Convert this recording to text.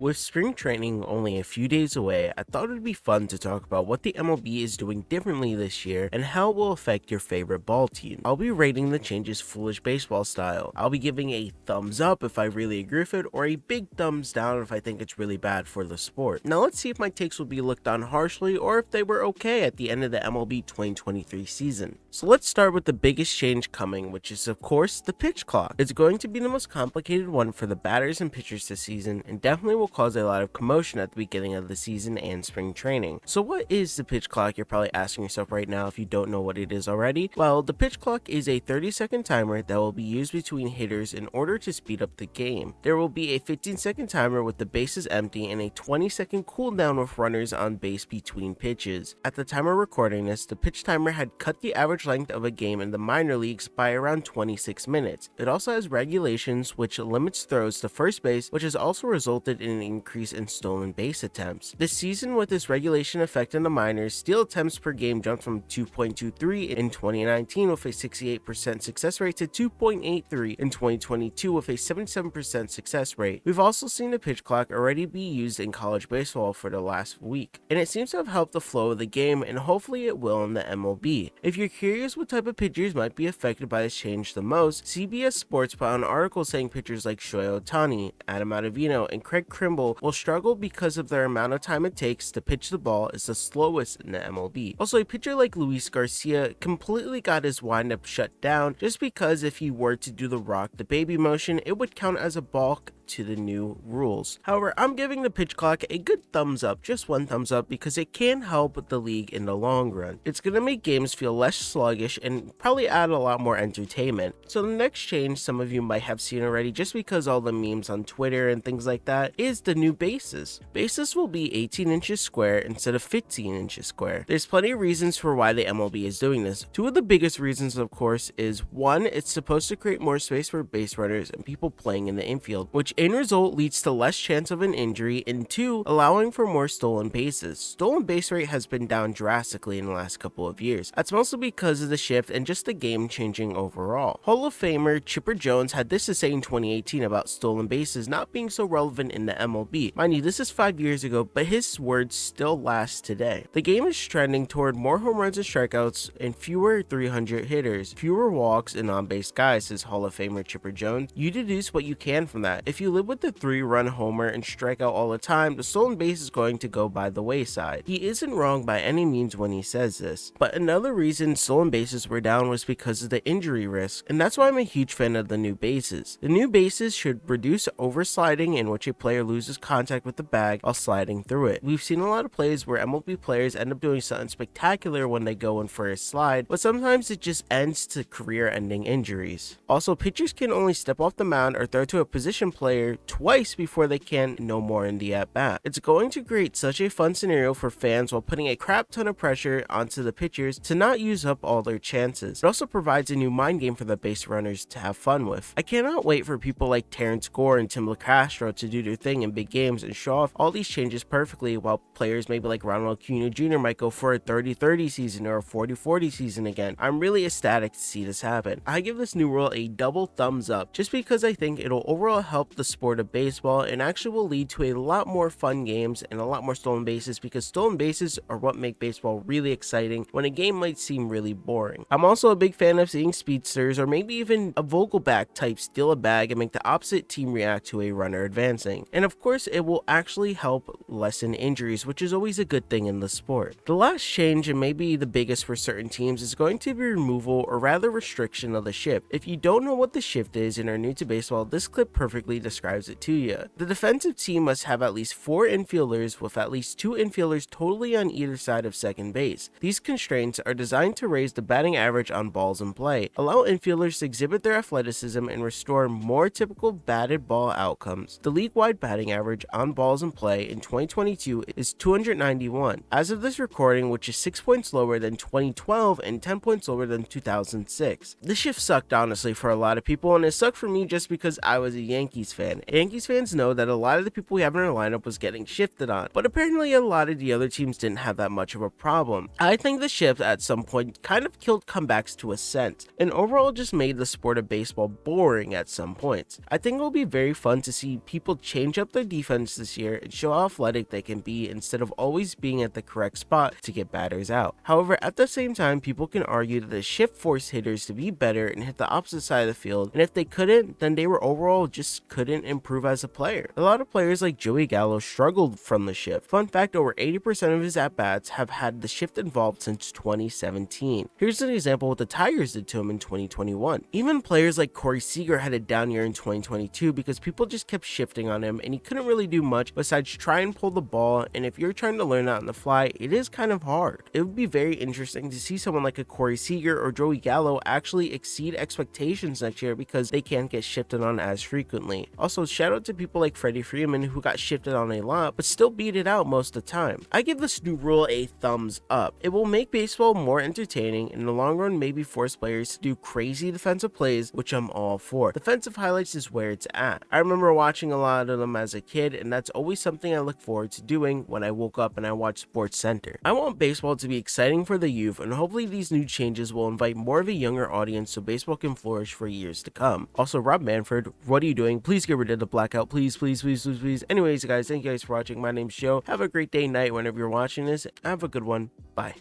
With spring training only a few days away, I thought it would be fun to talk about what the MLB is doing differently this year and how it will affect your favorite ball team. I'll be rating the changes foolish baseball style. I'll be giving a thumbs up if I really agree with it, or a big thumbs down if I think it's really bad for the sport. Now let's see if my takes will be looked on harshly or if they were okay at the end of the MLB 2023 season. So let's start with the biggest change coming, which is of course the pitch clock. It's going to be the most complicated one for the batters and pitchers this season, and definitely will cause a lot of commotion at the beginning of the season and spring training. So what is the pitch clock? You're probably asking yourself right now if you don't know what it is already. Well, the pitch clock is a 30-second timer that will be used between hitters in order to speed up the game. There will be a 15-second timer with the bases empty and a 20-second cooldown with runners on base between pitches. At the time of recording this, the pitch timer had cut the average length of a game in the minor leagues by around 26 minutes. It also has regulations which limits throws to first base, which has also resulted in an increase in stolen base attempts. This season, with this regulation effect in the minors, steal attempts per game jumped from 2.23 in 2019 with a 68% success rate to 2.83 in 2022 with a 77% success rate. We've also seen the pitch clock already be used in college baseball for the last week, and it seems to have helped the flow of the game, and hopefully it will in the MLB. If you're curious what type of pitchers might be affected by this change the most, CBS Sports put out an article saying pitchers like Shohei Ohtani, Adam Ottavino, and Craig Kimbrel will struggle because of their amount of time it takes to pitch the ball is the slowest in the MLB. Also, a pitcher like Luis Garcia completely got his windup shut down just because if he were to do the rock the baby motion, it would count as a balk to the new rules. However, I'm giving the pitch clock a good thumbs up, just one thumbs up, because it can help the league in the long run. It's going to make games feel less sluggish and probably add a lot more entertainment. So the next change some of you might have seen already just because all the memes on Twitter and things like that is the new bases. Bases will be 18 inches square instead of 15 inches square. There's plenty of reasons for why the MLB is doing this. Two of the biggest reasons, of course, is one, it's supposed to create more space for base runners and people playing in the infield, which in result leads to less chance of an injury, and two, allowing for more stolen bases. Stolen base rate has been down drastically in the last couple of years. That's mostly because of the shift and just the game changing overall. Hall of Famer Chipper Jones had this to say in 2018 about stolen bases not being so relevant in the MLB. Mind you, this is 5 years ago, but his words still last today. The game is trending toward more home runs and strikeouts and fewer 300 hitters, fewer walks and on-base guys, says Hall of Famer Chipper Jones. You deduce what you can from that. If you live with the 3-run homer and strikeout all the time, the stolen base is going to go by the wayside. He isn't wrong by any means when he says this, but another reason stolen bases were down was because of the injury risk, and that's why I'm a huge fan of the new bases. The new bases should reduce oversliding, in which a player loses contact with the bag while sliding through it. We've seen a lot of plays where MLB players end up doing something spectacular when they go in for a slide, but sometimes it just ends to career-ending injuries. Also, pitchers can only step off the mound or throw to a position player twice before they can no more in the at-bat. It's going to create such a fun scenario for fans while putting a crap ton of pressure onto the pitchers to not use up all their chances. It also provides a new mind game for the base runners to have fun with. I cannot wait for people like Terrence Gore and Tim LeCastro to do their thing in big games and show off all these changes perfectly, while players maybe like Ronald Acuna Jr. might go for a 30-30 season or a 40-40 season again. I'm really ecstatic to see this happen. I give this new rule a double thumbs up just because I think it'll overall help the sport of baseball and actually will lead to a lot more fun games and a lot more stolen bases, because stolen bases are what make baseball really exciting when a game might seem really boring. I'm also a big fan of seeing speedsters or maybe even a Vogelback type steal a bag and make the opposite team react to a runner advancing. And of course, it will actually help lessen injuries, which is always a good thing in the sport. The last change, and maybe the biggest for certain teams, is going to be removal, or rather restriction, of the shift. If you don't know what the shift is and are new to baseball, this clip perfectly describes it to you. The defensive team must have at least 4 infielders, with at least 2 infielders totally on either side of second base. These constraints are designed to raise the batting average on balls in play, allow infielders to exhibit their athleticism, and restore more typical batted ball outcomes. The league-wide batting average on balls in play in 2022 is 291, as of this recording, which is 6 points lower than 2012 and 10 points lower than 2006. This shift sucked honestly for a lot of people, and it sucked for me just because I was a Yankees fan. Yankees fans know that a lot of the people we have in our lineup was getting shifted on, but apparently a lot of the other teams didn't have that much of a problem. I think the shift at some point kind of killed comebacks to a sense, and overall just made the sport of baseball boring at some points. I think it will be very fun to see people change up their defense this year and show how athletic they can be instead of always being at the correct spot to get batters out. However, at the same time, people can argue that the shift forced hitters to be better and hit the opposite side of the field, and if they couldn't, then they were overall just couldn't improve as a player. A lot of players like Joey Gallo struggled from the shift. Fun fact, over 80% of his at-bats have had the shift involved since 2017. Here's an example of what the Tigers did to him in 2021. Even players like Corey Seager had a down year in 2022 because people just kept shifting on him and he couldn't really do much besides try and pull the ball, and if you're trying to learn that on the fly, it is kind of hard. It would be very interesting to see someone like a Corey Seager or Joey Gallo actually exceed expectations next year because they can't get shifted on as frequently. Also, shout out to people like Freddie Freeman who got shifted on a lot but still beat it out most of the time. I give this new rule a thumbs up. It will make baseball more entertaining and in the long run maybe force players to do crazy defensive plays, which I'm all for. Defensive highlights is where it's at. I remember watching a lot of them as a kid, and that's always something I look forward to doing when I woke up and I watched Sports Center. I want baseball to be exciting for the youth, and hopefully these new changes will invite more of a younger audience so baseball can flourish for years to come. Also, Rob Manfred, what are you doing? Please get rid of the blackout, please, please, please, please, please. Anyways, guys, thank you guys for watching. My name's Joe. Have a great day, night, whenever you're watching this. Have a good one. Bye.